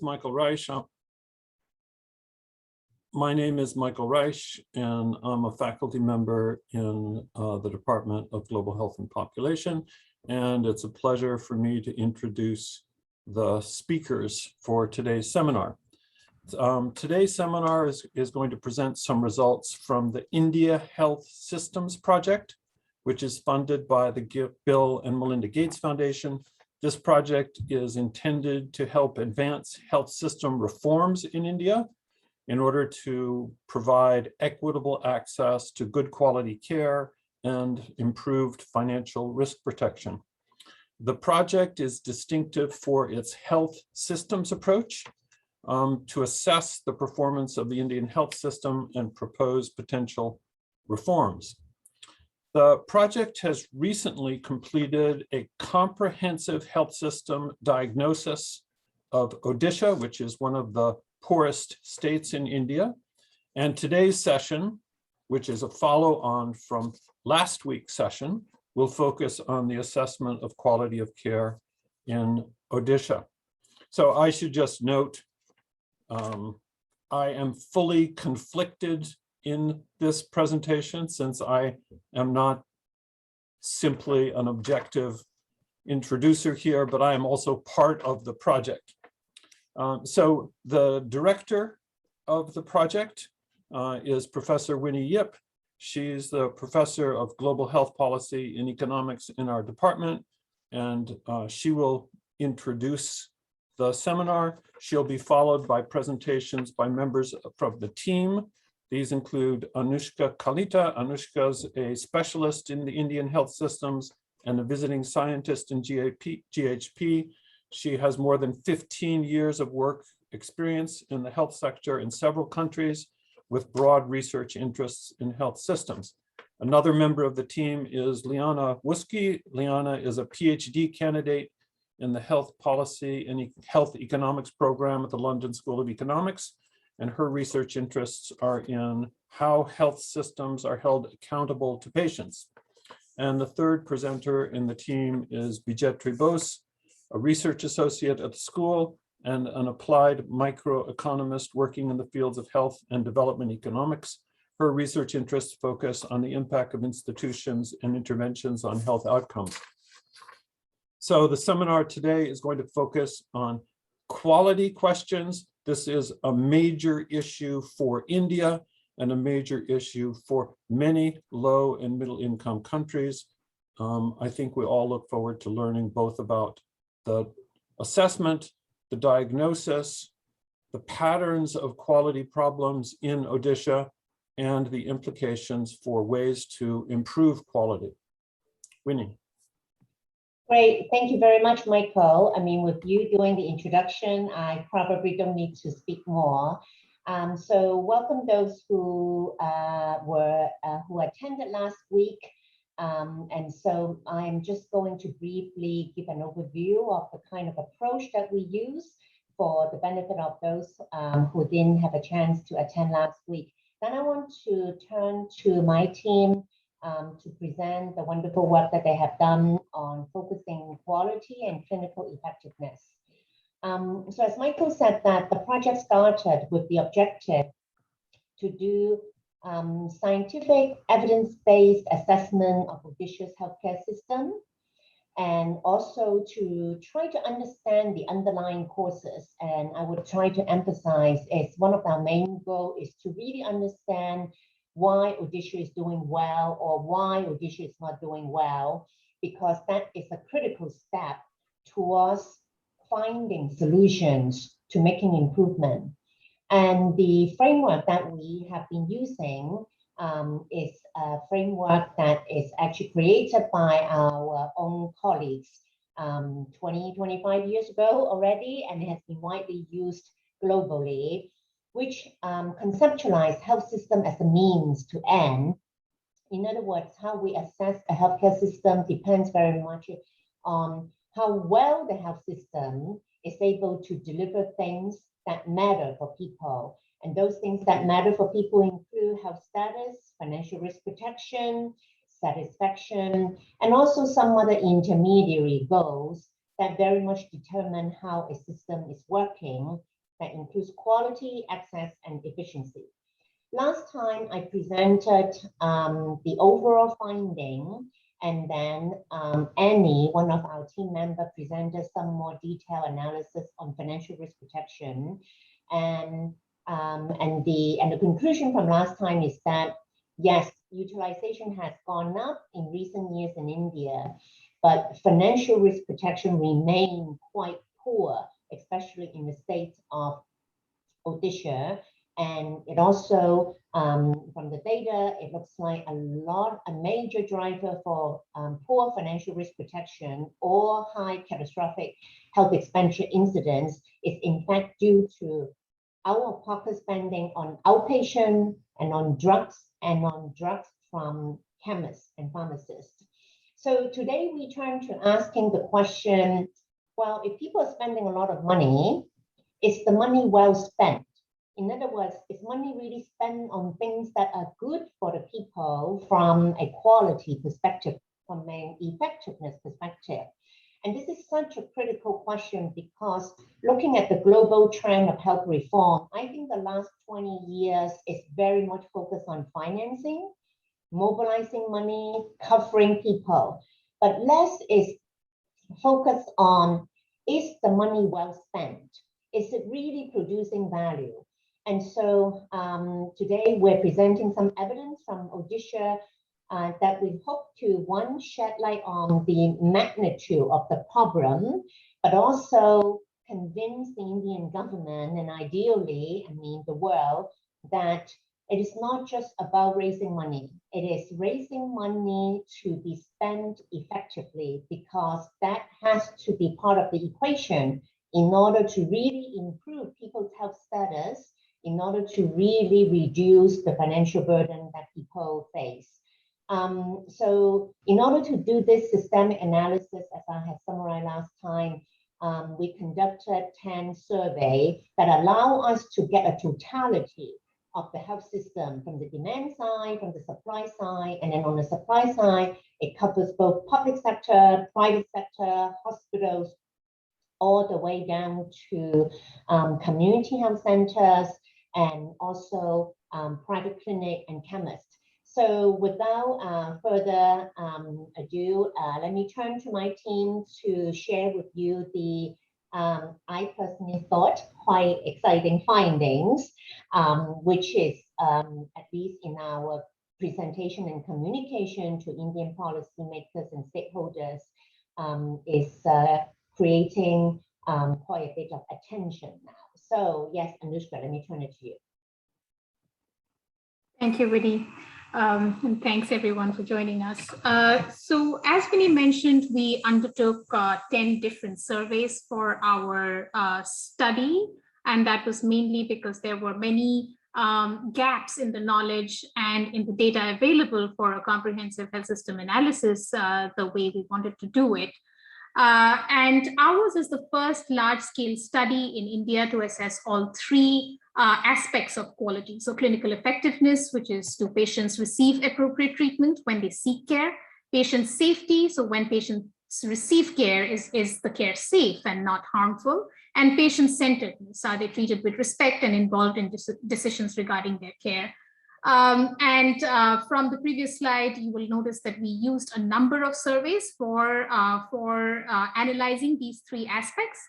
Michael Reich. My name is Michael Reich, and I'm a faculty member in the Department of Global Health and Population. And it's a pleasure for me to introduce the speakers for today's seminar. Today's seminar is going to present some results from the India Health Systems Project, which is funded by the Bill and Melinda Gates Foundation. This project is intended to help advance health system reforms in India in order to provide equitable access to good quality care and improved financial risk protection. The project is distinctive for its health systems approach to assess the performance of the Indian health system and propose potential reforms. The project has recently completed a comprehensive health system diagnosis of Odisha, which is one of the poorest states in India. And today's session, which is a follow-on from last week's session, will focus on the assessment of quality of care in Odisha. So I should just note, I am fully conflicted in this presentation since I am not simply an objective introducer here, but I am also part of the project. So the director of the project is Professor Winnie Yip. She's the professor of global health policy and economics in our department, and she will introduce the seminar. She'll be followed by presentations by members from the team. These include Anushka Kalita. Anushka's a specialist in the Indian health systems and a visiting scientist in GHP. She has more than 15 years of work experience in the health sector in several countries with broad research interests in health systems. Another member of the team is Liana Wuski. Liana is a PhD candidate in the health policy and health economics program at the London School of Economics. And her research interests are in how health systems are held accountable to patients. And the third presenter in the team is Bijetri Bose, a research associate at the school and an applied microeconomist working in the fields of health and development economics. Her research interests focus on the impact of institutions and interventions on health outcomes. So the seminar today is going to focus on quality questions. This is a major issue for India and a major issue for many low and middle income countries. I think we all look forward to learning both about the assessment, the diagnosis, the patterns of quality problems in Odisha, and the implications for ways to improve quality. Winnie. Great, thank you very much, Michael. I mean, with you doing the introduction, I probably don't need to speak more. So welcome those who attended last week. And so I'm just going to briefly give an overview of the kind of approach that we use for the benefit of those who didn't have a chance to attend last week. Then I want to turn to my team to present the wonderful work that they have done on focusing quality and clinical effectiveness. So as Michael said, that the project started with the objective to do scientific evidence-based assessment of Odisha's healthcare system, and also to try to understand the underlying causes. And I would try to emphasize is one of our main goals is to really understand why Odisha is doing well or why Odisha is not doing well, because that is a critical step towards finding solutions to making improvement. And the framework that we have been using is a framework that is actually created by our own colleagues 25 years ago already, and it has been widely used globally, which conceptualize health system as a means to end. In other words, how we assess a healthcare system depends very much on how well the health system is able to deliver things that matter for people. And those things that matter for people include health status, financial risk protection, satisfaction, and also some other intermediary goals that very much determine how a system is working that includes quality, access, and efficiency. Last time I presented the overall finding, and then Annie, one of our team members, presented some more detailed analysis on financial risk protection. And the conclusion from last time is that, yes, utilization has gone up in recent years in India, but financial risk protection remains quite poor, especially in the state of Odisha. And it also, from the data, it looks like a major driver for poor financial risk protection or high catastrophic health expenditure incidents is in fact due to out-of-pocket spending on outpatient and on drugs from chemists and pharmacists. So today we turn to asking the question, well, if people are spending a lot of money, is the money well spent? In other words, is money really spent on things that are good for the people from a quality perspective, from an effectiveness perspective? And this is such a critical question because looking at the global trend of health reform, I think the last 20 years is very much focused on financing, mobilizing money, covering people, but less is focused on, is the money well spent? Is it really producing value? And so today we're presenting some evidence from Odisha that we hope to, one, shed light on the magnitude of the problem, but also convince the Indian government and ideally, the world, that it is not just about raising money. It is raising money to be spent effectively, because that has to be part of the equation in order to really improve people's health status, in order to really reduce the financial burden that people face. So in order to do this systemic analysis, as I have summarized last time, we conducted 10 surveys that allow us to get a totality of the health system from the demand side, from the supply side, and then on the supply side, it covers both public sector, private sector, hospitals, all the way down to community health centers, and also private clinic and chemists. So without further ado, let me turn to my team to share with you the, I personally thought, quite exciting findings, which is, at least in our presentation and communication to Indian policymakers and stakeholders, is creating quite a bit of attention now. So yes, Anushka, let me turn it to you. Thank you, Winnie. And thanks everyone for joining us. So as Winnie mentioned, we undertook 10 different surveys for our study. And that was mainly because there were many gaps in the knowledge and in the data available for a comprehensive health system analysis the way we wanted to do it. And ours is the first large-scale study in India to assess all three aspects of quality. So clinical effectiveness, which is, do patients receive appropriate treatment when they seek care? Patient safety, so when patients receive care, is the care safe and not harmful? And patient-centeredness, are they treated with respect and involved in decisions regarding their care? From the previous slide, you will notice that we used a number of surveys for analyzing these three aspects.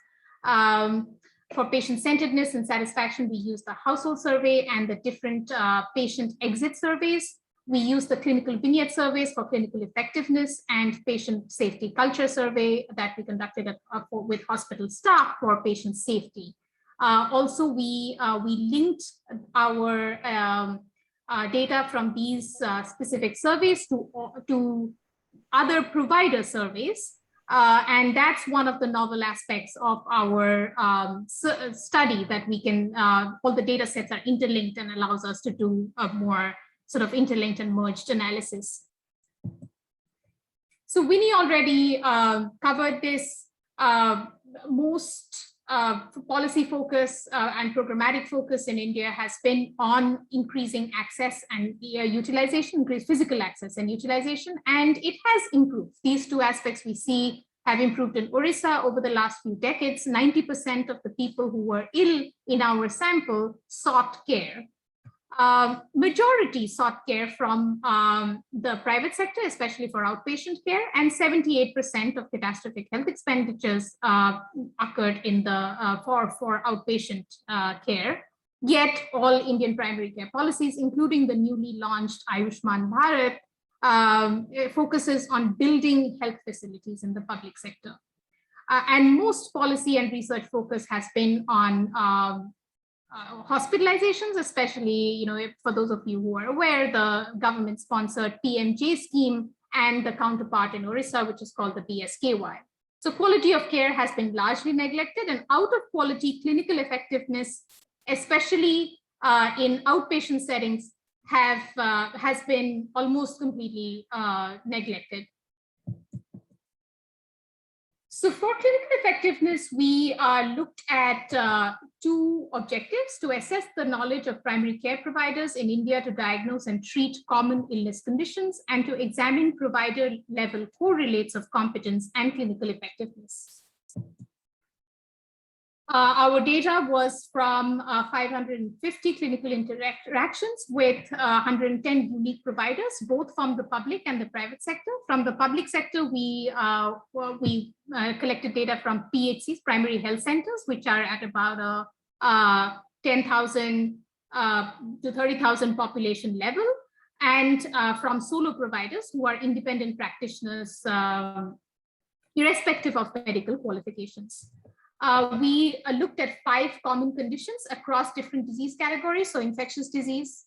For patient-centeredness and satisfaction, we used the household survey and the different patient exit surveys. We used the clinical vignette surveys for clinical effectiveness and patient safety culture survey that we conducted with hospital staff for patient safety. Also, we linked our data from these specific surveys to other provider surveys. And that's one of the novel aspects of our study, that we can, all the data sets are interlinked and allows us to do a more sort of interlinked and merged analysis. So Winnie already covered this. Most policy focus and programmatic focus in India has been on increasing access and utilization, increased physical access and utilization, and it has improved. These two aspects we see have improved in Odisha over the last few decades. 90% of the people who were ill in our sample sought care. Majority sought care from the private sector, especially for outpatient care, and 78% of catastrophic health expenditures occurred in the for outpatient care. Yet all Indian primary care policies, including the newly launched Ayushman Bharat, focuses on building health facilities in the public sector. And most policy and research focus has been on hospitalizations, especially, for those of you who are aware, the government-sponsored PMJ scheme and the counterpart in Odisha, which is called the BSKY. So quality of care has been largely neglected, and out of quality clinical effectiveness, especially in outpatient settings, has been almost completely neglected. So for clinical effectiveness, we looked at two objectives: to assess the knowledge of primary care providers in India to diagnose and treat common illness conditions, and to examine provider level correlates of competence and clinical effectiveness. Our data was from 550 clinical interactions with 110 unique providers, both from the public and the private sector. From the public sector, we collected data from PHCs, primary health centers, which are at about 10,000 to 30,000 population level, and from solo providers who are independent practitioners, irrespective of medical qualifications. We looked at 5 common conditions across different disease categories. So infectious disease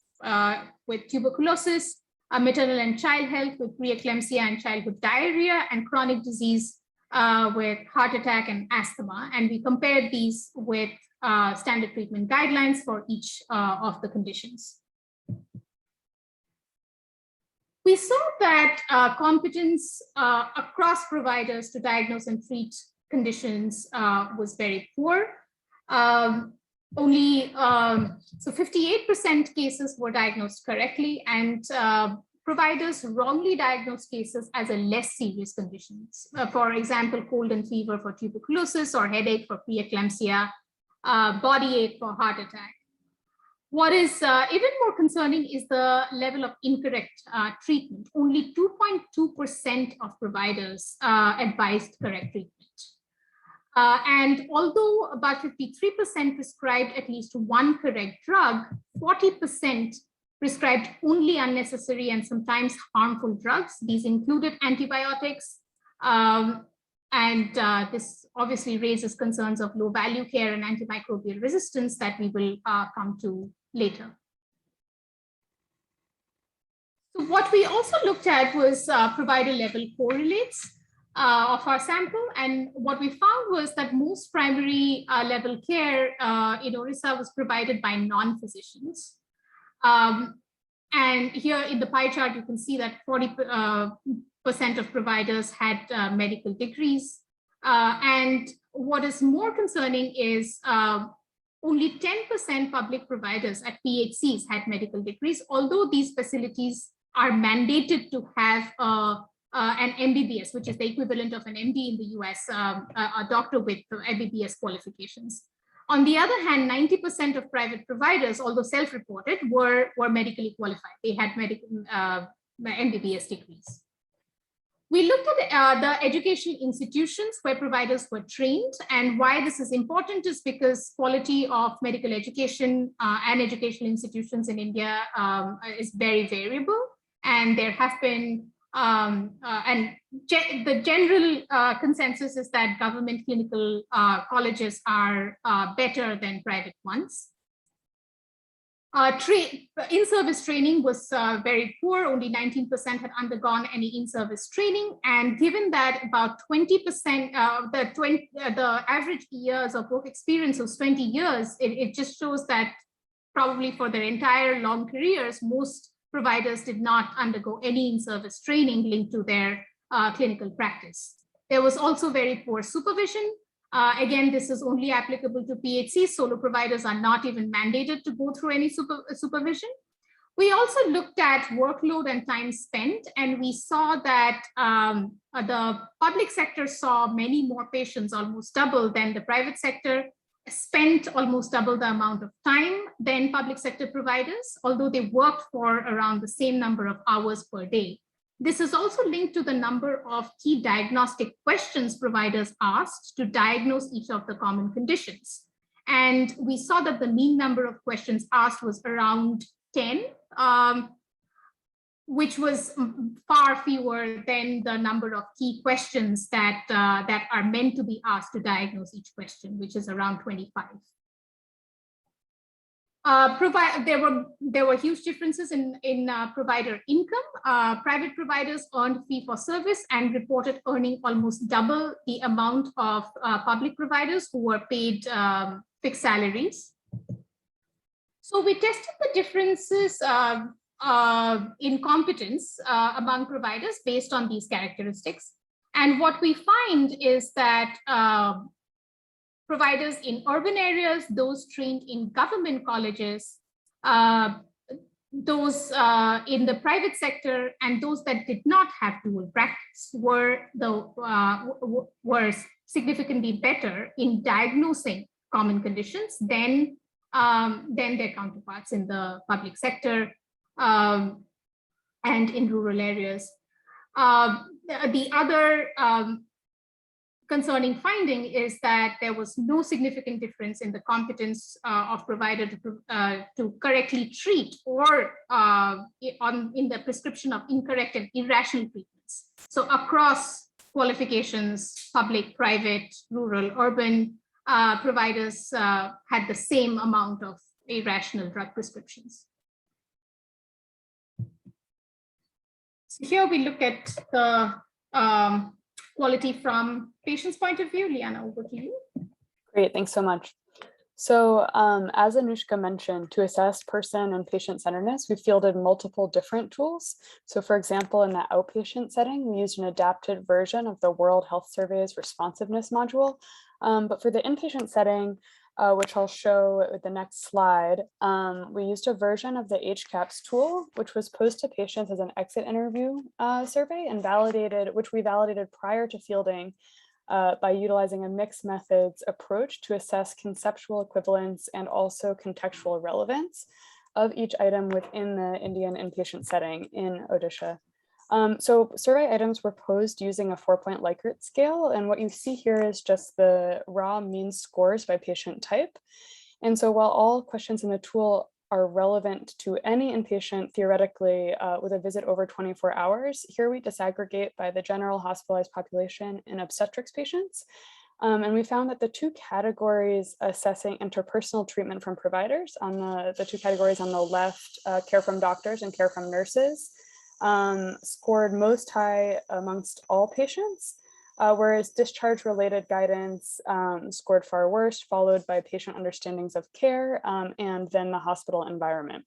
with tuberculosis, maternal and child health with preeclampsia and childhood diarrhea, and chronic disease with heart attack and asthma. And we compared these with standard treatment guidelines for each of the conditions. We saw that competence across providers to diagnose and treat conditions was very poor. So 58% cases were diagnosed correctly, and providers wrongly diagnosed cases as a less serious conditions. For example, cold and fever for tuberculosis, or headache for preeclampsia, body ache for heart attack. What is even more concerning is the level of incorrect treatment. Only 2.2% of providers advised correct treatment. And although about 53% prescribed at least one correct drug, 40% prescribed only unnecessary and sometimes harmful drugs. These included antibiotics. And this obviously raises concerns of low value care and antimicrobial resistance that we will come to later. So what we also looked at was provider level correlates of our sample. And what we found was that most primary level care in Odisha was provided by non-physicians. And here in the pie chart, you can see that 40% of providers had medical degrees. And what is more concerning is only 10% public providers at PHCs had medical degrees, although these facilities are mandated to have an MBBS, which is the equivalent of an MD in the US, a doctor with MBBS qualifications. On the other hand, 90% of private providers, although self-reported, were medically qualified. They had medical MBBS degrees. We looked at the educational institutions where providers were trained, and why this is important is because quality of medical education and educational institutions in India is very variable, and there have been the general consensus is that government clinical colleges are better than private ones. In-service training was very poor. Only 19% had undergone any in-service training. And given that about 20%, the average years of work experience was 20 years, it just shows that probably for their entire long careers, most providers did not undergo any in-service training linked to their clinical practice. There was also very poor supervision. Again, this is only applicable to PHCs. Solo providers are not even mandated to go through any supervision. We also looked at workload and time spent, and we saw that the public sector saw many more patients, almost double than the private sector, spent almost double the amount of time than public sector providers, although they worked for around the same number of hours per day. This is also linked to the number of key diagnostic questions providers asked to diagnose each of the common conditions. And we saw that the mean number of questions asked was around 10, which was far fewer than the number of key questions that, that are meant to be asked to diagnose each question, which is around 25. There were huge differences in provider income. Private providers earned fee for service and reported earning almost double the amount of public providers who were paid fixed salaries. So we tested the differences in competence among providers based on these characteristics. And what we find is that providers in urban areas, those trained in government colleges, those in the private sector, and those that did not have dual practice were significantly better in diagnosing common conditions than their counterparts in the public sector and in rural areas. The other concerning finding is that there was no significant difference in the competence of provider to correctly treat or in the prescription of incorrect and irrational treatments. So across qualifications, public, private, rural, urban, providers had the same amount of irrational drug prescriptions. So here we look at the quality from patient's point of view. Liana, over to you. Great, thanks so much. So as Anushka mentioned, to assess person and patient centeredness, we fielded multiple different tools. So for example, in the outpatient setting, we used an adapted version of the World Health Survey's responsiveness module. But for the inpatient setting, which I'll show with the next slide, we used a version of the HCAHPS tool, which was posed to patients as an exit interview survey and which we validated prior to fielding by utilizing a mixed methods approach to assess conceptual equivalence and also contextual relevance of each item within the Indian inpatient setting in Odisha. So survey items were posed using a 4-point Likert scale. And what you see here is just the raw mean scores by patient type. And so while all questions in the tool are relevant to any inpatient theoretically with a visit over 24 hours, here we disaggregate by the general hospitalized population and obstetrics patients. And we found that the two categories assessing interpersonal treatment from providers on the two categories on the left, care from doctors and care from nurses, scored most high amongst all patients, whereas discharge-related guidance scored far worst, followed by patient understandings of care and then the hospital environment.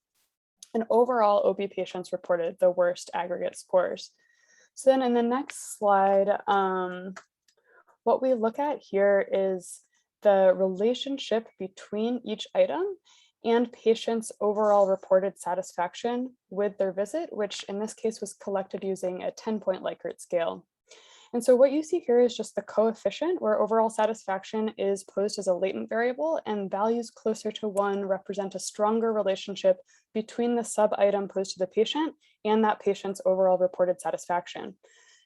And overall, OB patients reported the worst aggregate scores. So then in the next slide, what we look at here is the relationship between each item and patients' overall reported satisfaction with their visit, which in this case was collected using a 10-point Likert scale. And so what you see here is just the coefficient where overall satisfaction is posed as a latent variable, and values closer to 1 represent a stronger relationship between the sub-item posed to the patient and that patient's overall reported satisfaction.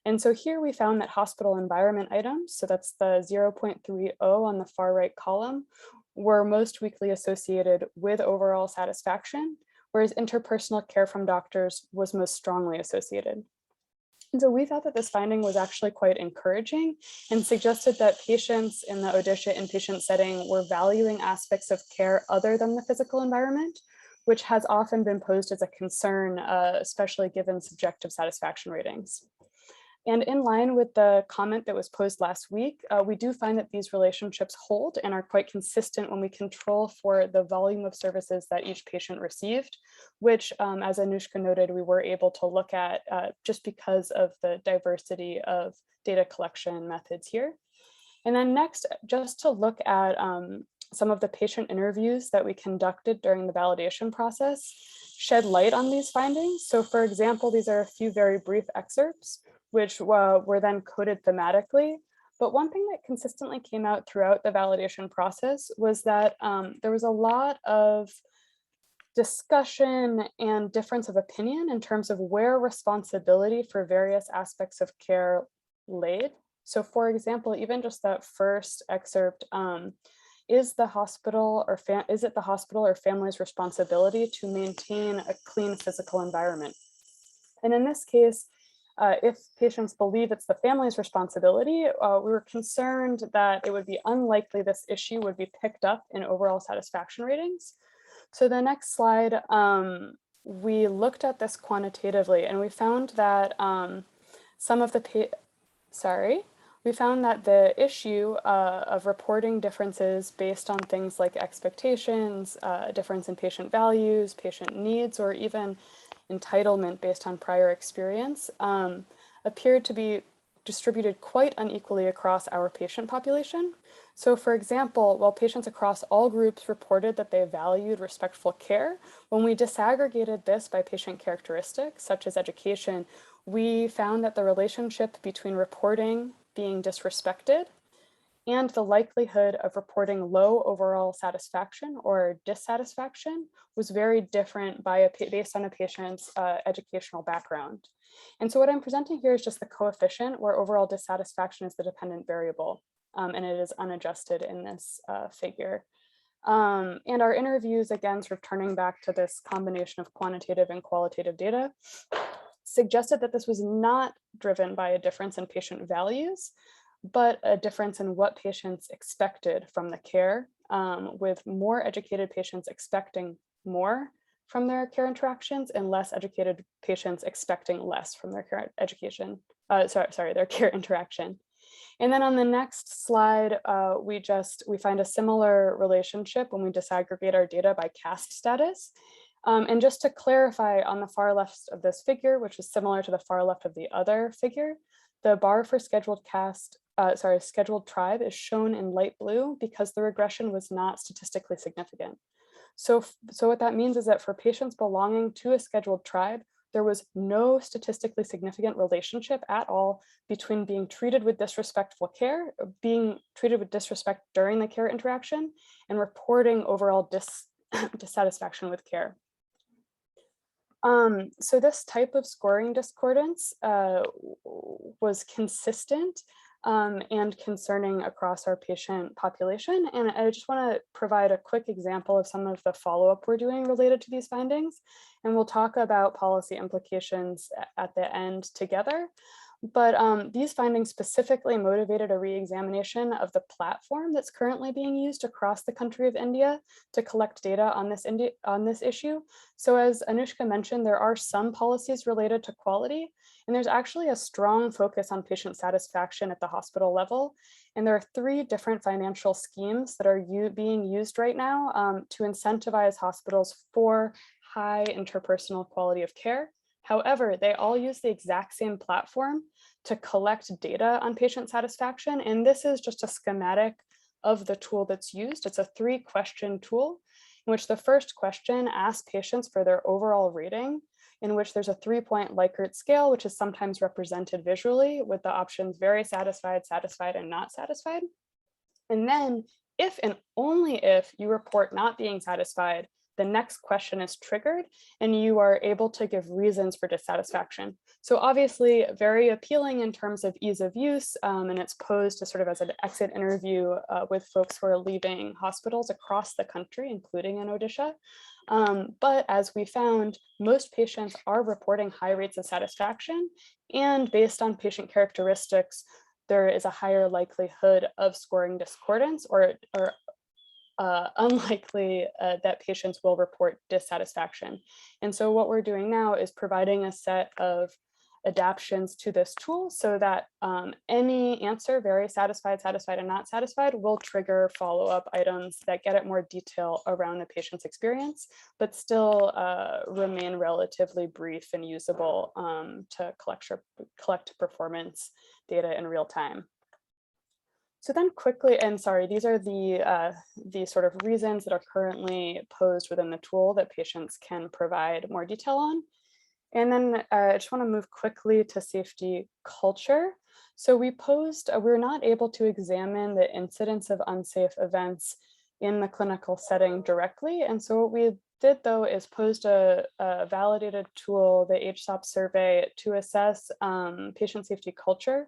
And so here we found that hospital environment items, so that's the 0.30 on the far right column, were most weakly associated with overall satisfaction, whereas interpersonal care from doctors was most strongly associated. And so we thought that this finding was actually quite encouraging and suggested that patients in the Odisha inpatient setting were valuing aspects of care other than the physical environment, which has often been posed as a concern, especially given subjective satisfaction ratings. And in line with the comment that was posed last week, we do find that these relationships hold and are quite consistent when we control for the volume of services that each patient received, which, as Anushka noted, we were able to look at just because of the diversity of data collection methods here. And then next, just to look at some of the patient interviews that we conducted during the validation process shed light on these findings. So for example, these are a few very brief excerpts, which were then coded thematically. But one thing that consistently came out throughout the validation process was that there was a lot of discussion and difference of opinion in terms of where responsibility for various aspects of care laid. So for example, even just that first excerpt, is it the hospital or family's responsibility to maintain a clean physical environment? And in this case, if patients believe it's the family's responsibility, we were concerned that it would be unlikely this issue would be picked up in overall satisfaction ratings. So the next slide, we looked at this quantitatively, and we found that we found that the issue of reporting differences based on things like expectations, difference in patient values, patient needs, or even entitlement based on prior experience appeared to be distributed quite unequally across our patient population. So for example, while patients across all groups reported that they valued respectful care, when we disaggregated this by patient characteristics, such as education, we found that the relationship between reporting being disrespected and the likelihood of reporting low overall satisfaction or dissatisfaction was very different based on a patient's educational background. And so what I'm presenting here is just the coefficient where overall dissatisfaction is the dependent variable, and it is unadjusted in this figure. And our interviews, again, sort of turning back to this combination of quantitative and qualitative data, suggested that this was not driven by a difference in patient values, but a difference in what patients expected from the care, with more educated patients expecting more from their care interactions and less educated patients expecting less from their care their care interaction. And then on the next slide, we find a similar relationship when we disaggregate our data by caste status. And just to clarify, on the far left of this figure, which is similar to the far left of the other figure, the bar for scheduled tribe is shown in light blue because the regression was not statistically significant. So what that means is that for patients belonging to a scheduled tribe, there was no statistically significant relationship at all between being treated with disrespectful care, being treated with disrespect during the care interaction, and reporting overall dissatisfaction with care. So this type of scoring discordance was consistent and concerning across our patient population. And I just want to provide a quick example of some of the follow-up we're doing related to these findings. And we'll talk about policy implications at the end together. But these findings specifically motivated a re-examination of the platform that's currently being used across the country of India to collect data on this issue. So as Anushka mentioned, there are some policies related to quality, and there's actually a strong focus on patient satisfaction at the hospital level. And there are 3 different financial schemes that are being used right now to incentivize hospitals for high interpersonal quality of care. However, they all use the exact same platform to collect data on patient satisfaction. And this is just a schematic of the tool that's used. It's a 3-question tool in which the first question asks patients for their overall rating, in which there's a 3-point Likert scale, which is sometimes represented visually with the options very satisfied, satisfied, and not satisfied. And then if and only if you report not being satisfied, the next question is triggered and you are able to give reasons for dissatisfaction. So obviously very appealing in terms of ease of use, and it's posed to sort of as an exit interview with folks who are leaving hospitals across the country, including in Odisha. But as we found, most patients are reporting high rates of satisfaction, and based on patient characteristics, there is a higher likelihood of scoring discordance or unlikely that patients will report dissatisfaction. And so what we're doing now is providing a set of adaptions to this tool so that any answer, very satisfied, satisfied, and not satisfied, will trigger follow-up items that get at more detail around the patient's experience, but still remain relatively brief and usable to collect performance data in real time. So then quickly, and sorry, these are the sort of reasons that are currently posed within the tool that patients can provide more detail on. And then I just want to move quickly to safety culture. So we we're not able to examine the incidence of unsafe events in the clinical setting directly. And so what we did though is posed a validated tool, the HSOP survey, to assess patient safety culture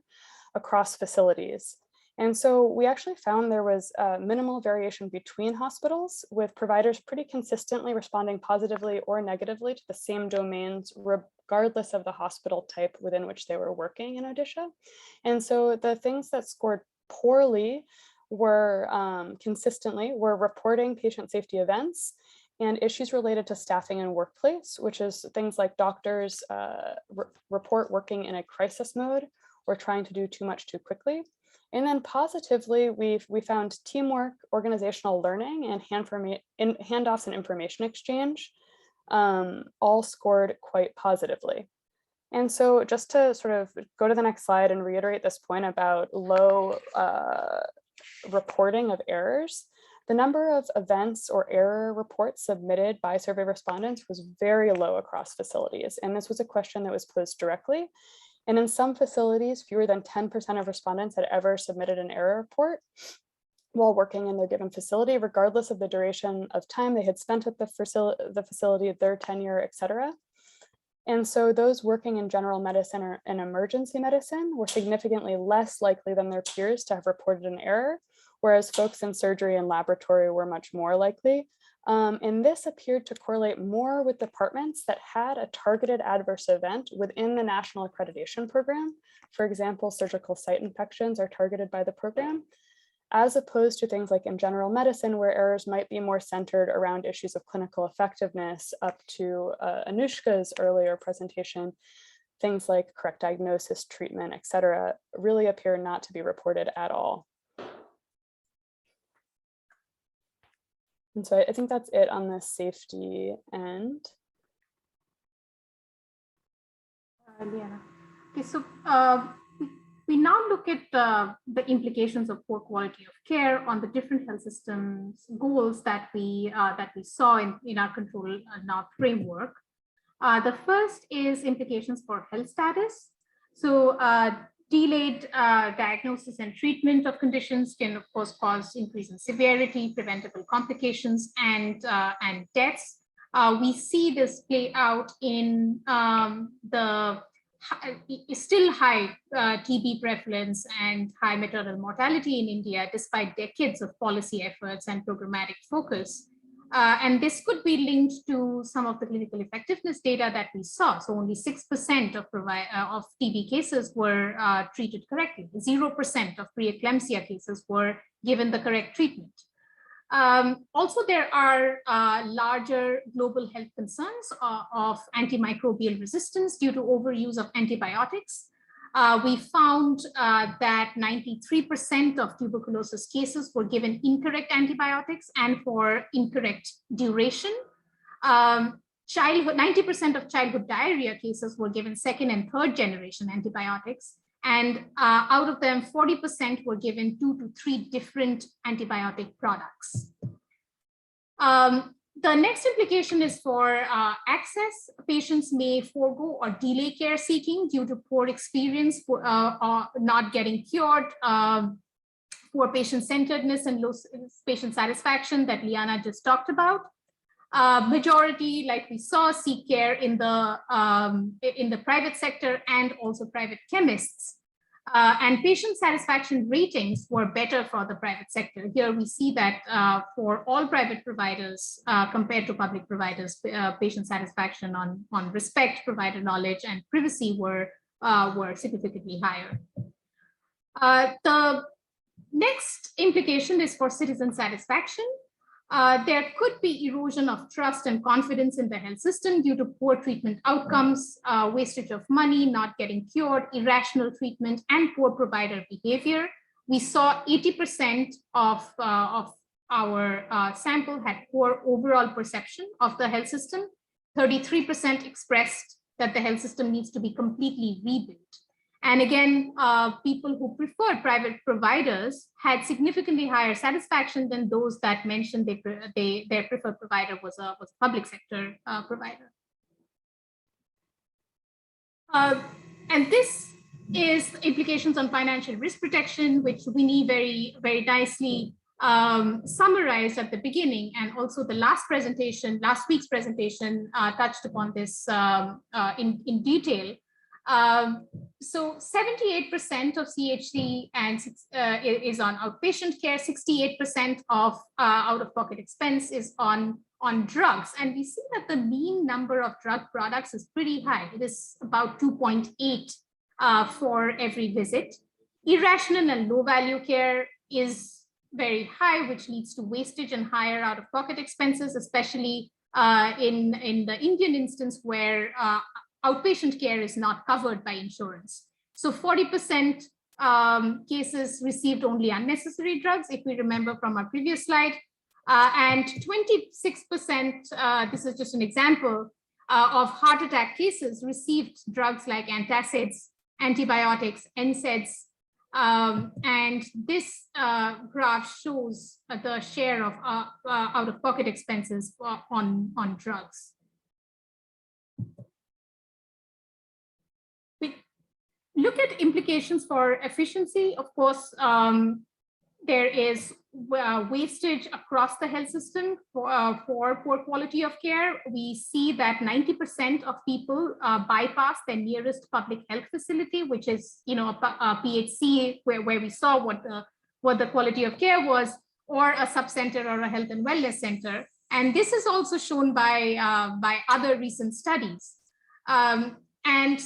across facilities. And so we actually found there was minimal variation between hospitals, with providers pretty consistently responding positively or negatively to the same domains, regardless of the hospital type within which they were working in Odisha. And so the things that scored poorly were consistently were reporting patient safety events and issues related to staffing and workplace, which is things like doctors report working in a crisis mode or trying to do too much too quickly. And then positively, we found teamwork, organizational learning, and handoffs and information exchange all scored quite positively. And so just to sort of go to the next slide and reiterate this point about low reporting of errors, the number of events or error reports submitted by survey respondents was very low across facilities. And this was a question that was posed directly. And in some facilities, fewer than 10% of respondents had ever submitted an error report while working in their given facility, regardless of the duration of time they had spent at the facility, their tenure, et cetera. And so those working in general medicine or in emergency medicine were significantly less likely than their peers to have reported an error, whereas folks in surgery and laboratory were much more likely. And this appeared to correlate more with departments that had a targeted adverse event within the National Accreditation Program. For example, surgical site infections are targeted by the program, as opposed to things like in general medicine, where errors might be more centered around issues of clinical effectiveness. Up to Anushka's earlier presentation, things like correct diagnosis, treatment, et cetera, really appear not to be reported at all. And so I think that's it on the safety end. Liana. Okay, so we now look at the implications of poor quality of care on the different health systems goals that we saw in our control and our framework. The first is implications for health status. So delayed diagnosis and treatment of conditions can, of course, cause increase in severity, preventable complications, and deaths. We see this play out in the still high TB prevalence and high maternal mortality in India, despite decades of policy efforts and programmatic focus. And this could be linked to some of the clinical effectiveness data that we saw. So only 6% of TB cases were treated correctly. 0% of preeclampsia cases were given the correct treatment. Also, there are larger global health concerns of antimicrobial resistance due to overuse of antibiotics. We found that 93% of tuberculosis cases were given incorrect antibiotics and for incorrect duration. 90% of childhood diarrhea cases were given second and third generation antibiotics. And out of them, 40% were given 2 to 3 different antibiotic products. The next implication is for access. Patients may forego or delay care seeking due to poor experience, or not getting cured, poor patient-centeredness and low patient satisfaction that Liana just talked about. Majority, like we saw, seek care in the private sector and also private chemists. And patient satisfaction ratings were better for the private sector. Here we see that for all private providers compared to public providers, patient satisfaction on respect, provider knowledge, and privacy were significantly higher. The next implication is for citizen satisfaction. There could be erosion of trust and confidence in the health system due to poor treatment outcomes, wastage of money, not getting cured, irrational treatment, and poor provider behavior. We saw 80% of our sample had poor overall perception of the health system. 33% expressed that the health system needs to be completely rebuilt. And again, people who preferred private providers had significantly higher satisfaction than those that mentioned their preferred provider was a public sector provider. And this is implications on financial risk protection, which Winnie very nicely summarized at the beginning, and also the last week's presentation touched upon this in detail. So 78% of CHD is on outpatient care, 68% of out-of-pocket expense is on drugs. And we see that the mean number of drug products is pretty high. It is about 2.8 for every visit. Irrational and low value care is very high, which leads to wastage and higher out-of-pocket expenses, especially in the Indian instance where outpatient care is not covered by insurance. So 40% cases received only unnecessary drugs, if we remember from our previous slide, and 26%, this is just an example, of heart attack cases received drugs like antacids, antibiotics, NSAIDs, and this graph shows the share of out-of-pocket expenses on drugs. Look at implications for efficiency. Of course, there is wastage across the health system for poor quality of care. We see that 90% of people bypass their nearest public health facility, which is, a PHC where we saw what the quality of care was, or a subcenter or a health and wellness center. And this is also shown by other recent studies. And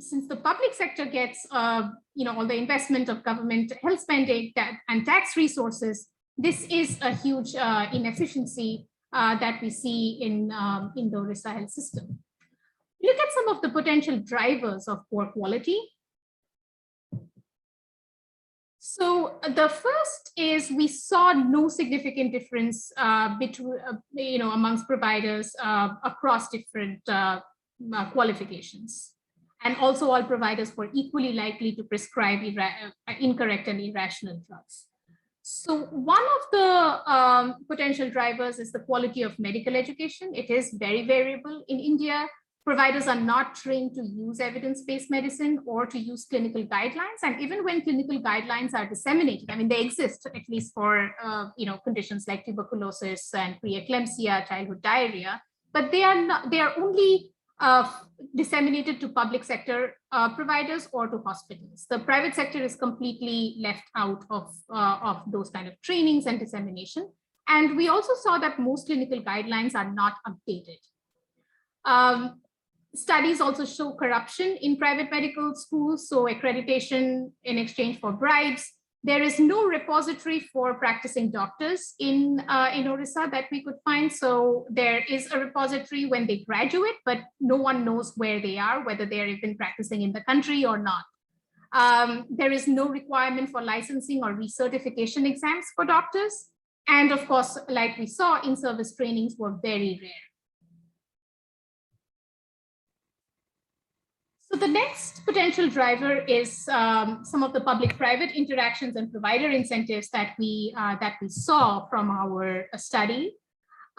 since the public sector gets, all the investment of government health spending and tax resources, this is a huge inefficiency that we see in the Odisha health system. Look at some of the potential drivers of poor quality. So the first is we saw no significant difference between, amongst providers across different qualifications. And also all providers were equally likely to prescribe incorrect and irrational drugs. So one of the potential drivers is the quality of medical education. It is very variable in India. Providers are not trained to use evidence-based medicine or to use clinical guidelines. And even when clinical guidelines are disseminated, I mean, they exist at least for conditions like tuberculosis and preeclampsia, childhood diarrhea, but they are only disseminated to public sector providers or to hospitals. The private sector is completely left out of those kind of trainings and dissemination. And we also saw that most clinical guidelines are not updated. Studies also show corruption in private medical schools, so accreditation in exchange for bribes. There is no repository for practicing doctors in Odisha that we could find. So there is a repository when they graduate, but no one knows where they are, whether they're even practicing in the country or not. There is no requirement for licensing or recertification exams for doctors. And of course, like we saw, in-service trainings were very rare. So the next potential driver is some of the public-private interactions and provider incentives that we saw from our study.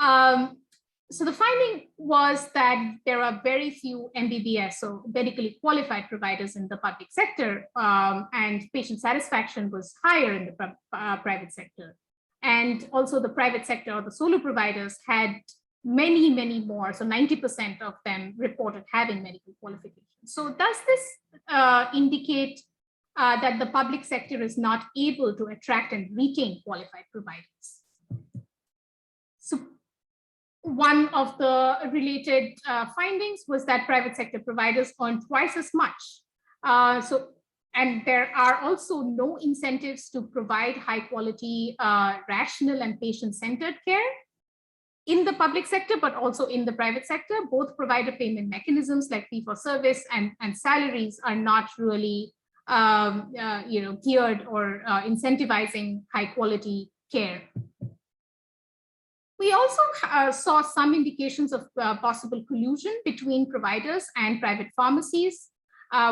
So the finding was that there are very few MBBS, so medically qualified providers in the public sector, and patient satisfaction was higher in the private sector. And also the private sector or the solo providers had many more, so 90% of them reported having medical qualifications. So does this indicate that the public sector is not able to attract and retain qualified providers? So one of the related findings was that private sector providers earn twice as much. And there are also no incentives to provide high quality, rational and patient-centered care in the public sector, but also in the private sector. Both provider payment mechanisms like fee-for-service and salaries are not really geared or incentivizing high quality care. We also saw some indications of possible collusion between providers and private pharmacies.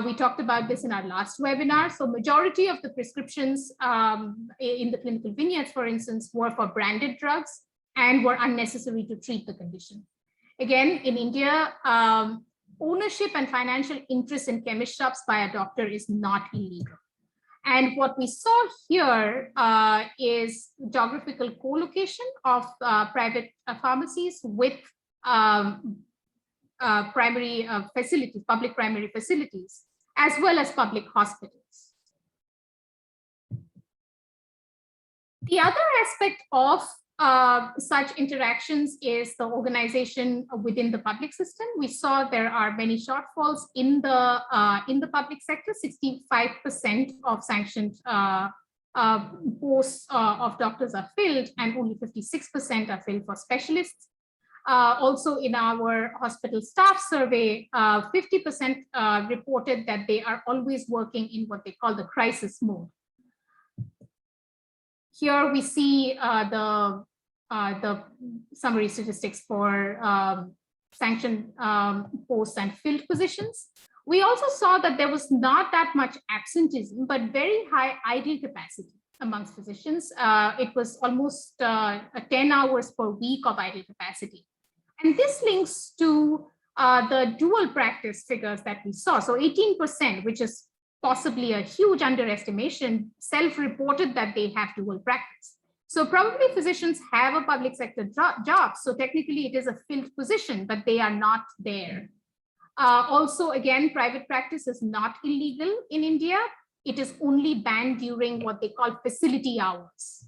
We talked about this in our last webinar. So majority of the prescriptions in the clinical vignettes, for instance, were for branded drugs and were unnecessary to treat the condition. Again, in India, ownership and financial interest in chemist shops by a doctor is not illegal. And what we saw here is geographical co-location of private pharmacies with primary facilities, public primary facilities, as well as public hospitals. The other aspect of such interactions is the organization within the public system. We saw there are many shortfalls in the public sector. 65% of sanctioned posts of doctors are filled, and only 56% are filled for specialists. Also, in our hospital staff survey, 50% reported that they are always working in what they call the crisis mode. Here we see the summary statistics for sanctioned posts and filled positions. We also saw that there was not that much absenteeism, but very high idle capacity amongst physicians. It was almost 10 hours per week of idle capacity. And this links to the dual practice figures that we saw. So 18%, which is possibly a huge underestimation, self-reported that they have dual practice. So probably physicians have a public sector job. So technically it is a filled position, but they are not there. Also, again, private practice is not illegal in India. It is only banned during what they call facility hours.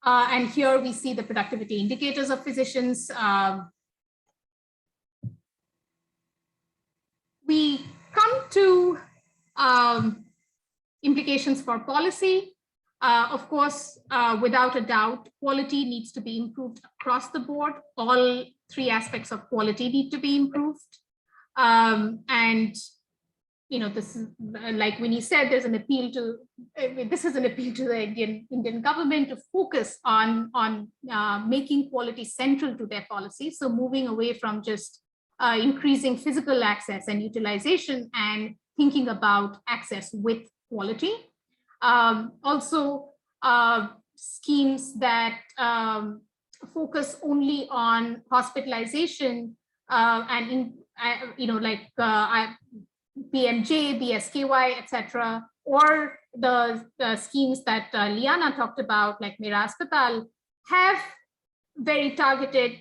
And here we see the productivity indicators of physicians. We come to implications for policy. Of course, without a doubt, quality needs to be improved across the board. All three aspects of quality need to be improved. And this is, like Winnie said, there's an appeal to, this is an appeal to the Indian government to focus on making quality central to their policy. So moving away from just increasing physical access and utilization and thinking about access with quality. Also, schemes that focus only on hospitalization and BMJ, BSKY, etc., or the schemes that Liana talked about, like Mera Aspatal, have very targeted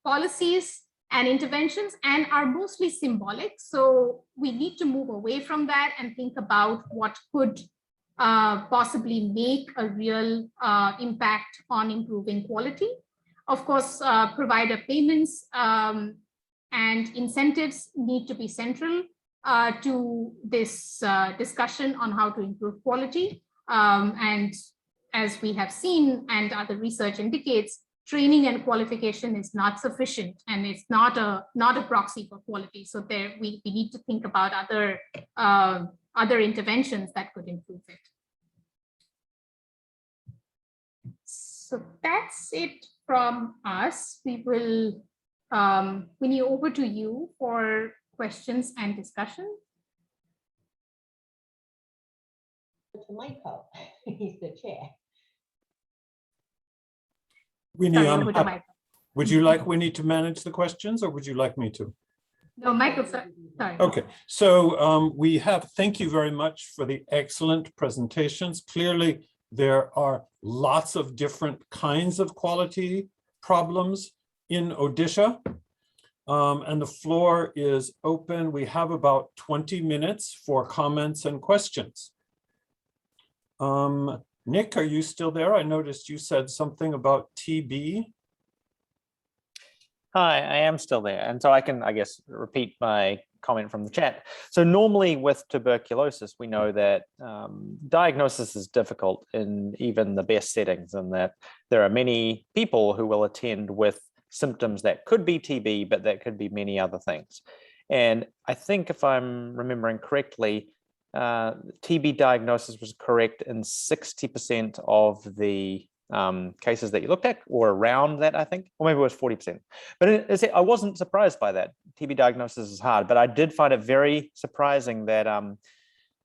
policies and interventions and are mostly symbolic. So we need to move away from that and think about what could possibly make a real impact on improving quality. Of course, provider payments and incentives need to be central to this discussion on how to improve quality. And as we have seen and other research indicates, training and qualification is not sufficient, and it's not a proxy for quality. So there we need to think about other interventions that could improve it. So that's it from us. We will, Winnie, over to you for questions and discussion. To Michael, he's the chair. Winnie, would you like Winnie to manage the questions, or would you like me to? No, Michael, sorry. Okay, so thank you very much for the excellent presentations. Clearly, there are lots of different kinds of quality problems in Odisha, and the floor is open. We have about 20 minutes for comments and questions. Nick, are you still there? I noticed you said something about TB. Hi, I am still there. And so I can, I guess, repeat my comment from the chat. So normally with tuberculosis, we know that diagnosis is difficult in even the best settings, and that there are many people who will attend with symptoms that could be TB, but that could be many other things. And I think if I'm remembering correctly, TB diagnosis was correct in 60% of the cases that you looked at, or around that, I think, or maybe it was 40%. But I wasn't surprised by that. TB diagnosis is hard, but I did find it very surprising that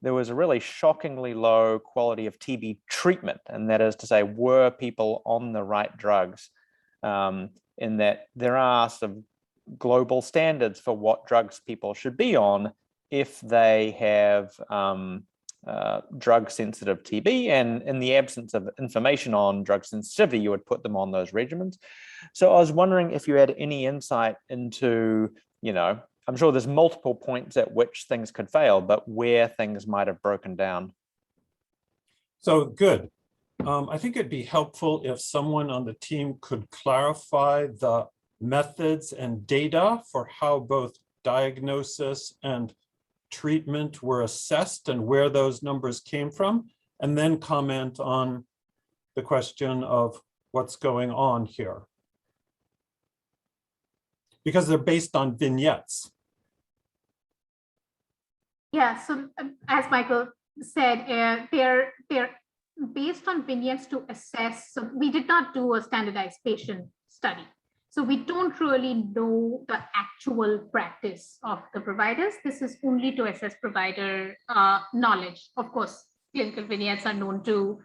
there was a really shockingly low quality of TB treatment. And that is to say, were people on the right drugs? In that there are some global standards for what drugs people should be on if they have drug-sensitive TB, and in the absence of information on drug sensitivity, you would put them on those regimens. So I was wondering if you had any insight into, I'm sure there's multiple points at which things could fail, but where things might have broken down. So good. I think it'd be helpful if someone on the team could clarify the methods and data for how both diagnosis and treatment were assessed and where those numbers came from, and then comment on the question of what's going on here. Because they're based on vignettes. Yeah, so as Michael said, they're based on vignettes to assess. So we did not do a standardized patient study. So we don't really know the actual practice of the providers. This is only to assess provider knowledge. Of course, clinical vignettes are known to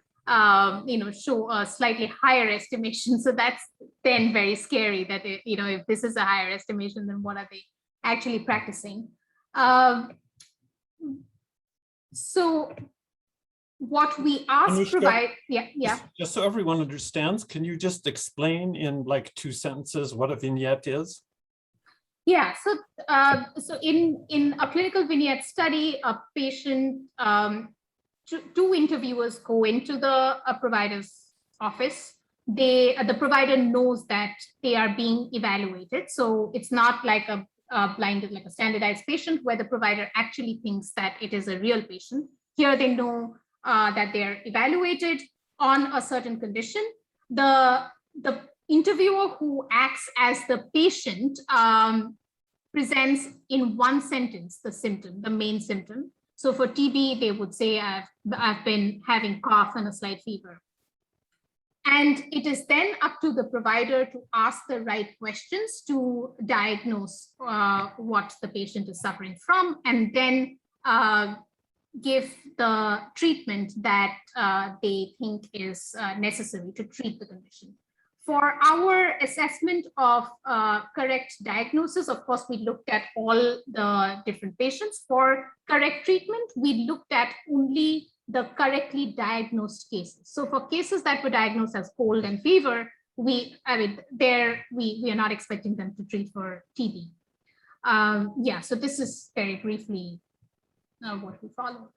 show a slightly higher estimation. So that's then very scary that, if this is a higher estimation, then what are they actually practicing? So what we ask Anushka, yeah. Just so everyone understands, can you just explain in like 2 sentences what a vignette is? Yeah, so in a clinical vignette study, a patient, two interviewers go into the provider's office. The provider knows that they are being evaluated. So it's not like a blinded, like a standardized patient where the provider actually thinks that it is a real patient. Here they know that they're evaluated on a certain condition. The interviewer who acts as the patient presents in one sentence the symptom, the main symptom. So for TB, they would say, I've been having cough and a slight fever. And it is then up to the provider to ask the right questions to diagnose what the patient is suffering from, and then give the treatment that they think is necessary to treat the condition. For our assessment of correct diagnosis, of course, we looked at all the different patients. For correct treatment, we looked at only the correctly diagnosed cases. So for cases that were diagnosed as cold and fever, we are not expecting them to treat for TB. So this is very briefly what we follow.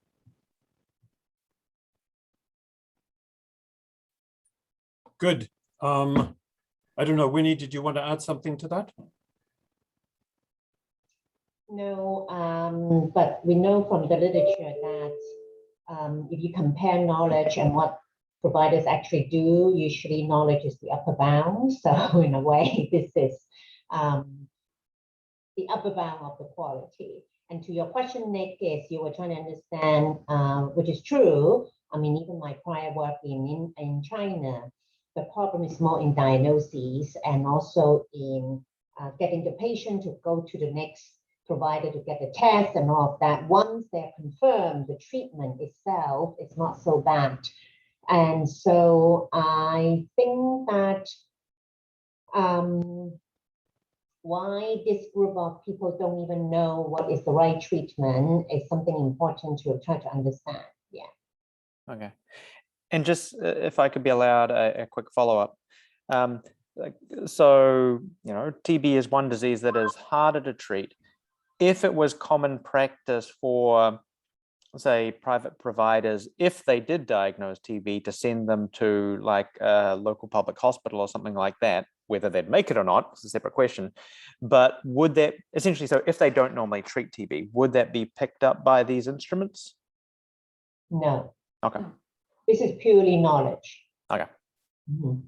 Good. I don't know, Winnie, did you want to add something to that? No, but we know from the literature that if you compare knowledge and what providers actually do, usually knowledge is the upper bound. So in a way, this is the upper bound of the quality. And to your question, Nick, is you were trying to understand, which is true. I mean, even my prior work in China, the problem is more in diagnoses and also in getting the patient to go to the next provider to get a test and all of that. Once they're confirmed, the treatment itself is not so bad. And so I think that why this group of people don't even know what is the right treatment is something important to try to understand. Yeah. Okay. And just if I could be allowed a quick follow-up. So, TB is one disease that is harder to treat. If it was common practice for, say, private providers, if they did diagnose TB, to send them to like a local public hospital or something like that, whether they'd make it or not, it's a separate question. But would that essentially, so if they don't normally treat TB, would that be picked up by these instruments? No. Okay. This is purely knowledge. Okay. Mm-hmm.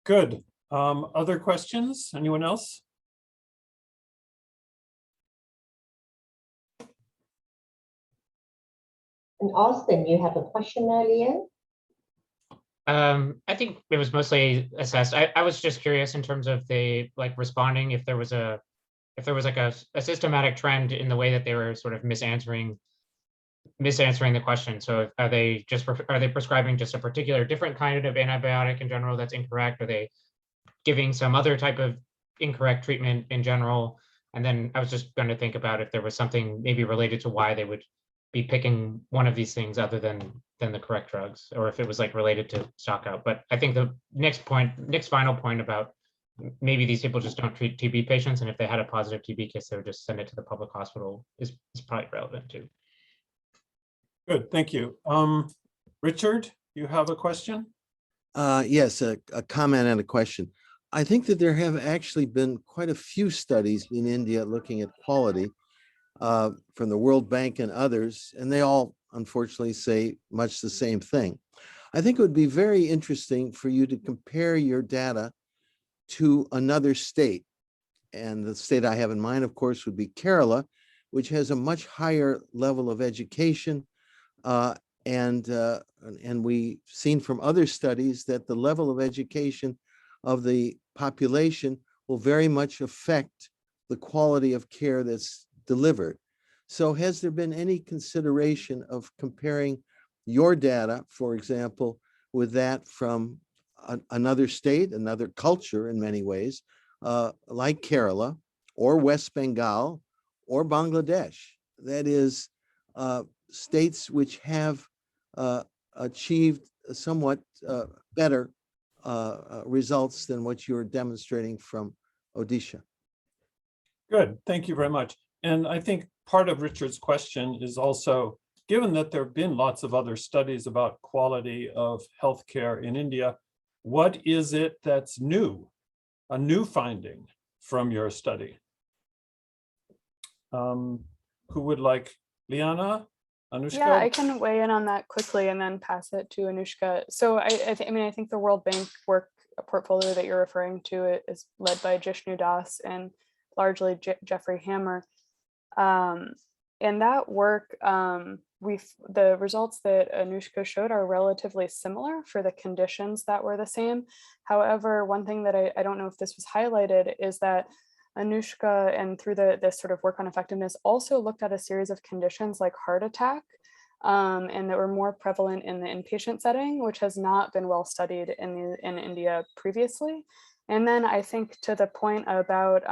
Good. Other questions? Anyone else? And Austin, you have a question earlier? I think it was mostly assessed. I was just curious in terms of the like responding if there was like a systematic trend in the way that they were sort of misanswering the question. So are they prescribing just a particular different kind of antibiotic in general that's incorrect? Are they giving some other type of incorrect treatment in general? And then I was just going to think about if there was something maybe related to why they would be picking one of these things other than the correct drugs, or if it was like related to stock out. But I think the next final point about maybe these people just don't treat TB patients, and if they had a positive TB case, they would just send it to the public hospital is probably relevant too. Good, thank you. Richard, you have a question? Yes, a comment and a question. I think that there have actually been quite a few studies in India looking at quality from the World Bank and others, and they all unfortunately say much the same thing. I think it would be very interesting for you to compare your data to another state. And the state I have in mind, of course, would be Kerala, which has a much higher level of education. And we've seen from other studies that the level of education of the population will very much affect the quality of care that's delivered. So has there been any consideration of comparing your data, for example, with that from another state, another culture in many ways, like Kerala or West Bengal or Bangladesh? That is, states which have achieved somewhat better results than what you're demonstrating from Odisha. Good, thank you very much. And I think part of Richard's question is also, given that there have been lots of other studies about quality of healthcare in India, what is it that's new, a new finding from your study? Who would like, Liana? Anushka? Yeah, I can weigh in on that quickly and then pass it to Anushka. So I think the World Bank work portfolio that you're referring to is led by Jishnu Das and largely Jeffrey Hammer. In that work, the results that Anushka showed are relatively similar for the conditions that were the same. However, one thing that I don't know if this was highlighted is that Anushka, and through this sort of work on effectiveness, also looked at a series of conditions like heart attack, and that were more prevalent in the inpatient setting, which has not been well studied in India previously. And then I think to the point about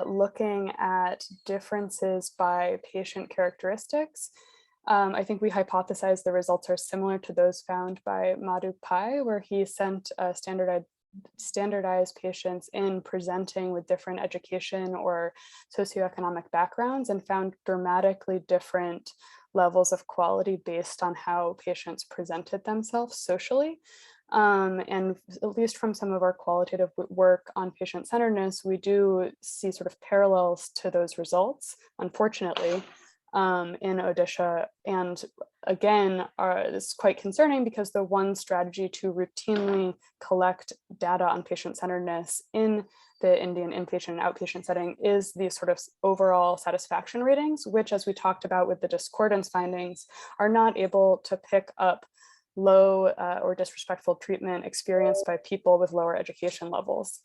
looking at differences by patient characteristics, I think we hypothesize the results are similar to those found by Madhu Pai, where he sent standardized patients in presenting with different education or socioeconomic backgrounds and found dramatically different levels of quality based on how patients presented themselves socially. And at least from some of our qualitative work on patient-centeredness, we do see sort of parallels to those results, unfortunately, in Odisha. And again, this is quite concerning because the one strategy to routinely collect data on patient-centeredness in the Indian inpatient and outpatient setting is these sort of overall satisfaction ratings, which, as we talked about with the discordance findings, are not able to pick up low or disrespectful treatment experienced by people with lower education levels.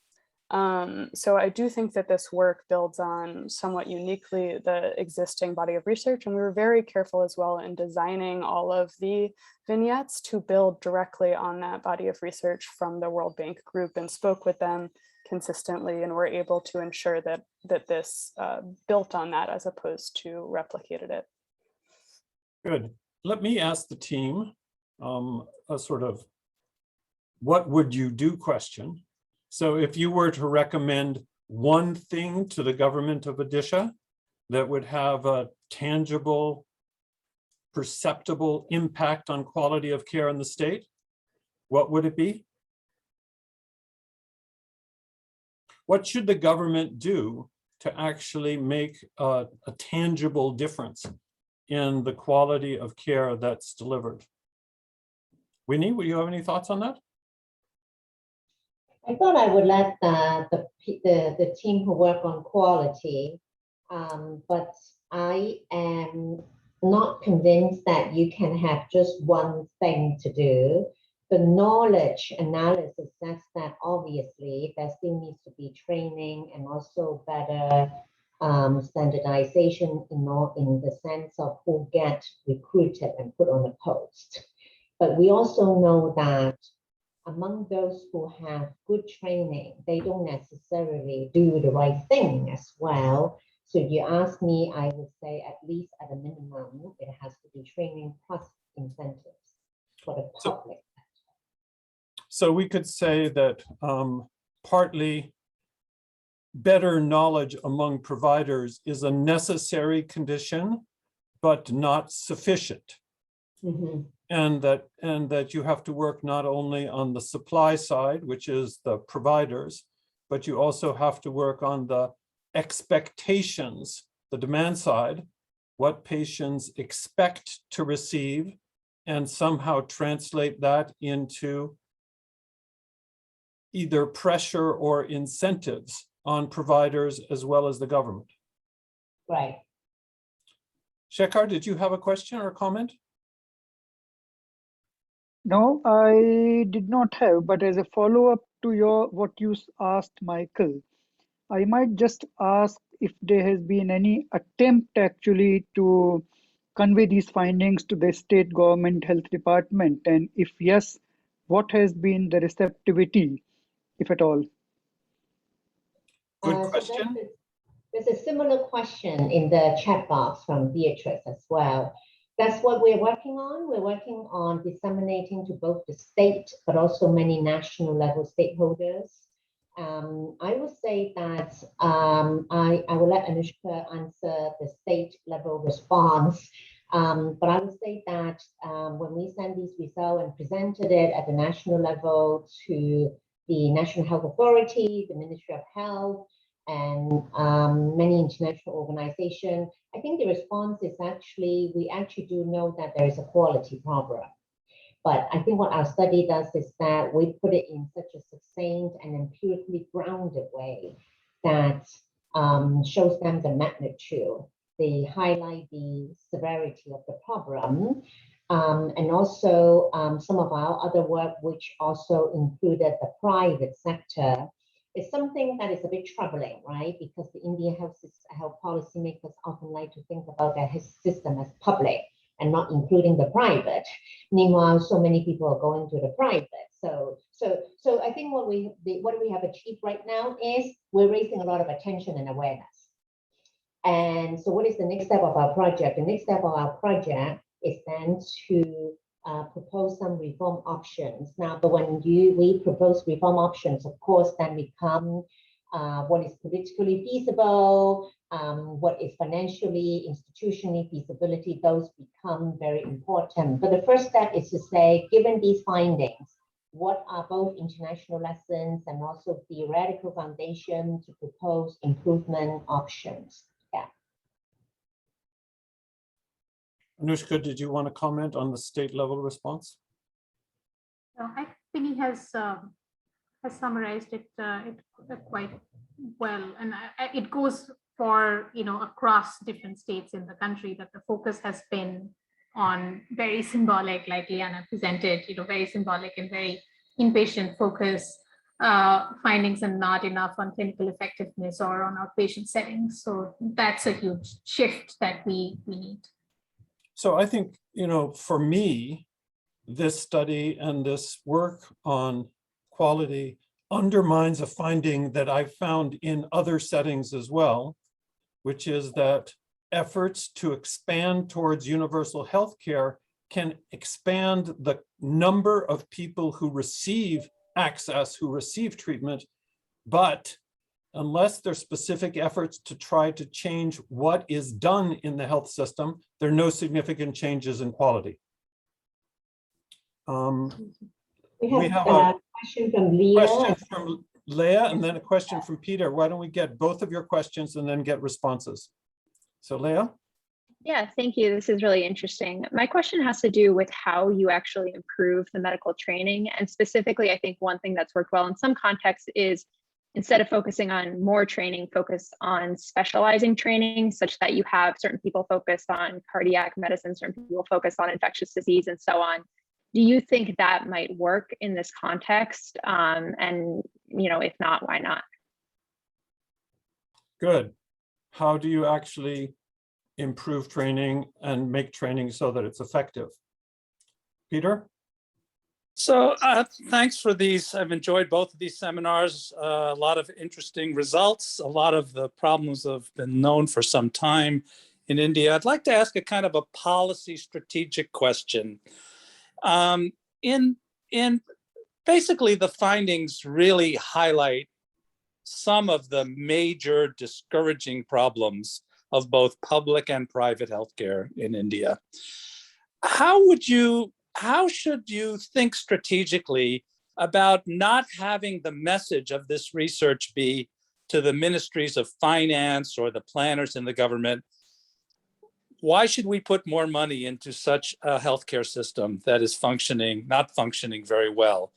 So I do think that this work builds on somewhat uniquely the existing body of research, and we were very careful as well in designing all of the vignettes to build directly on that body of research from the World Bank group, and spoke with them consistently, and were able to ensure that this built on that as opposed to replicated it. Good. Let me ask the team a sort of what would you do question. So if you were to recommend one thing to the government of Odisha that would have a tangible, perceptible impact on quality of care in the state, what would it be? What should the government do to actually make a tangible difference in the quality of care that's delivered? Winnie, will you have any thoughts on that? I thought I would let the team who work on quality, but I am not convinced that you can have just one thing to do. The knowledge analysis says that obviously there still needs to be training and also better standardization in the sense of who get recruited and put on a post. But we also know that among those who have good training, they don't necessarily do the right thing as well. So if you ask me, I would say at least at a minimum, it has to be training plus incentives for the public. So we could say that partly better knowledge among providers is a necessary condition, but not sufficient. Mm-hmm. And that you have to work not only on the supply side, which is the providers, but you also have to work on the expectations, the demand side, what patients expect to receive, and somehow translate that into either pressure or incentives on providers as well as the government. Right. Shekhar, did you have a question or a comment? No, I did not have, but as a follow-up to what you asked, Michael, I might just ask if there has been any attempt actually to convey these findings to the state government health department, and if yes, what has been the receptivity, if at all? Good question. So there's a similar question in the chat box from Beatrice as well. That's what we're working on. We're working on disseminating to both the state, but also many national level stakeholders. I would say that I will let Anushka answer the state level response. But I would say that when we send these results and presented it at the national level to the National Health Authority, the Ministry of Health, and many international organizations, I think the response is actually, we actually do know that there is a quality problem. But I think what our study does is that we put it in such a succinct and empirically grounded way that shows them the magnitude. They highlight the severity of the problem. And also some of our other work, which also included the private sector, is something that is a bit troubling, right? Because the Indian health policymakers often like to think about their system as public and not including the private. Meanwhile, so many people are going to the private. So I think what we have achieved right now is we're raising a lot of attention and awareness. And so what is the next step of our project? The next step of our project is then to propose some reform options. Now, but when we propose reform options, of course, then we come what is politically feasible, what is financially, institutionally feasibility, those become very important. But the first step is to say, given these findings, what are both international lessons and also theoretical foundation to propose improvement options? Yeah. Anushka, did you want to comment on the state level response? I think Winnie has summarized it, quite well, and it goes for across different states in the country that the focus has been on very symbolic, like Liana presented, very symbolic and very inpatient focus findings and not enough on clinical effectiveness or on outpatient settings. So that's a huge shift that we need. So I think, for me, this study and this work on quality undermines a finding that I found in other settings as well, which is that efforts to expand towards universal health care can expand the number of people who receive access, who receive treatment, but unless there's specific efforts to try to change what is done in the health system, there are no significant changes in quality. We have a question from Leah. Question from Leah, and then a question from Peter. Why don't we get both of your questions and then get responses? So Leah? Yeah, thank you. This is really interesting. My question has to do with how you actually improve the medical training. And specifically, I think one thing that's worked well in some contexts is instead of focusing on more training, focus on specializing training such that you have certain people focused on cardiac medicine, certain people focused on infectious disease and so on. Do you think that might work in this context? And if not, why not? Good. How do you actually improve training and make training so that it's effective? Peter? So thanks for these. I've enjoyed both of these seminars. A lot of interesting results. A lot of the problems have been known for some time in India. I'd like to ask a kind of a policy strategic question. In basically, the findings really highlight some of the major discouraging problems of both public and private healthcare in India. How should you think strategically about not having the message of this research be to the ministries of finance or the planners in the government, why should we put more money into such a healthcare system that is not functioning very well?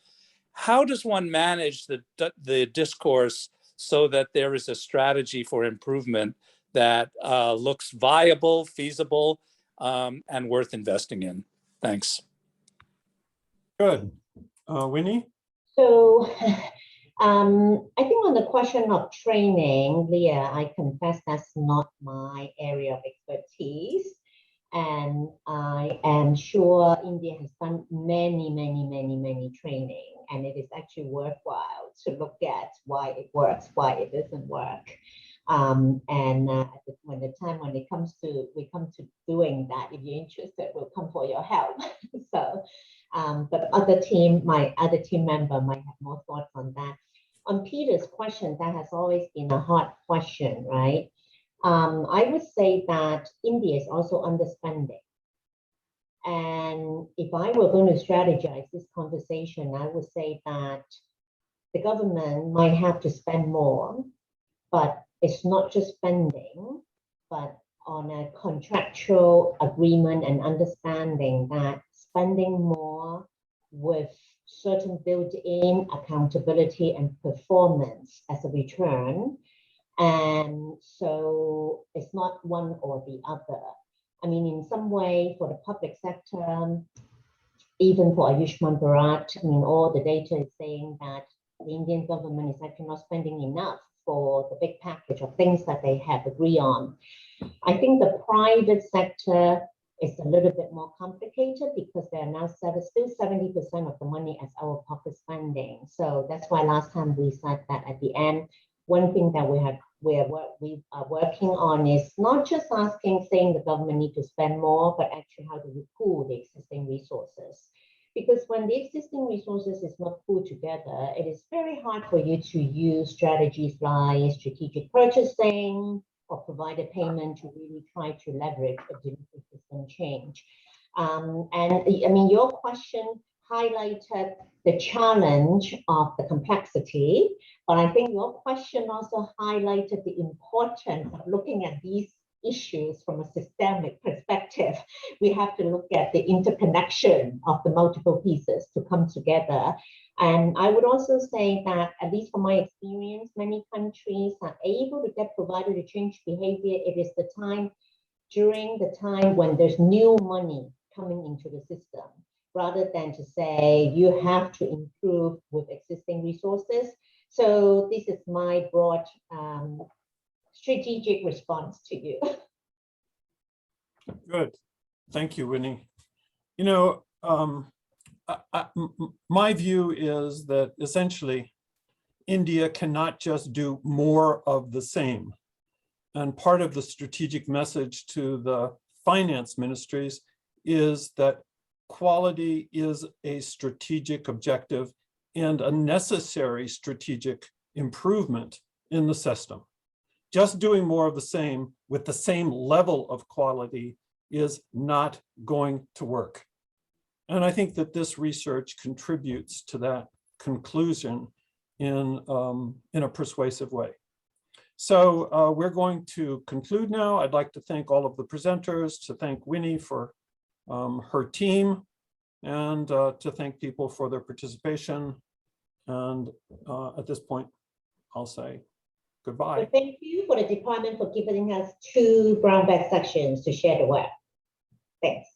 How does one manage the discourse so that there is a strategy for improvement that looks viable, feasible, and worth investing in? Thanks. Good. Winnie? So I think on the question of training, Leah, I confess that's not my area of expertise. And I am sure India has done many training, and it is actually worthwhile to look at why it works, why it doesn't work. When it comes to doing that, if you're interested, we'll come for your help. So, but my other team member might have more thoughts on that. On Peter's question, that has always been a hard question, right? I would say that India is also underspending. And if I were going to strategize this conversation, I would say that the government might have to spend more, but it's not just spending, but on a contractual agreement and understanding that spending more with certain built-in accountability and performance as a return. And so it's not one or the other. I mean, in some way, for the public sector, even for Ayushman Bharat, I mean, all the data is saying that the Indian government is actually not spending enough for the big package of things that they have agreed on. I think the private sector is a little bit more complicated because they are now still 70% of the money as our pocket spending. So that's why last time we said that at the end, one thing that we are working on is not just saying the government need to spend more, but actually how do we pool the existing resources? Because when the existing resources is not pooled together, it is very hard for you to use strategies like strategic purchasing or provider payment to really try to leverage a delivery system change. And I mean, your question highlighted the challenge of the complexity, but I think your question also highlighted the importance of looking at these issues from a systemic perspective. We have to look at the interconnection of the multiple pieces to come together. And I would also say that, at least from my experience, many countries are able to get provider to change behavior. It is during the time when there's new money coming into the system, rather than to say you have to improve with existing resources. So this is my broad strategic response to you. Good. Thank you, Winnie. You know, my view is that essentially India cannot just do more of the same. And part of the strategic message to the finance ministries is that quality is a strategic objective and a necessary strategic improvement in the system. Just doing more of the same with the same level of quality is not going to work. And I think that this research contributes to that conclusion in a persuasive way. So we're going to conclude now. I'd like to thank all of the presenters, to thank Winnie for her team, and to thank people for their participation. And at this point, I'll say So goodbye. thank you for the department for giving us 2 brown bag sections to share the web. Thanks.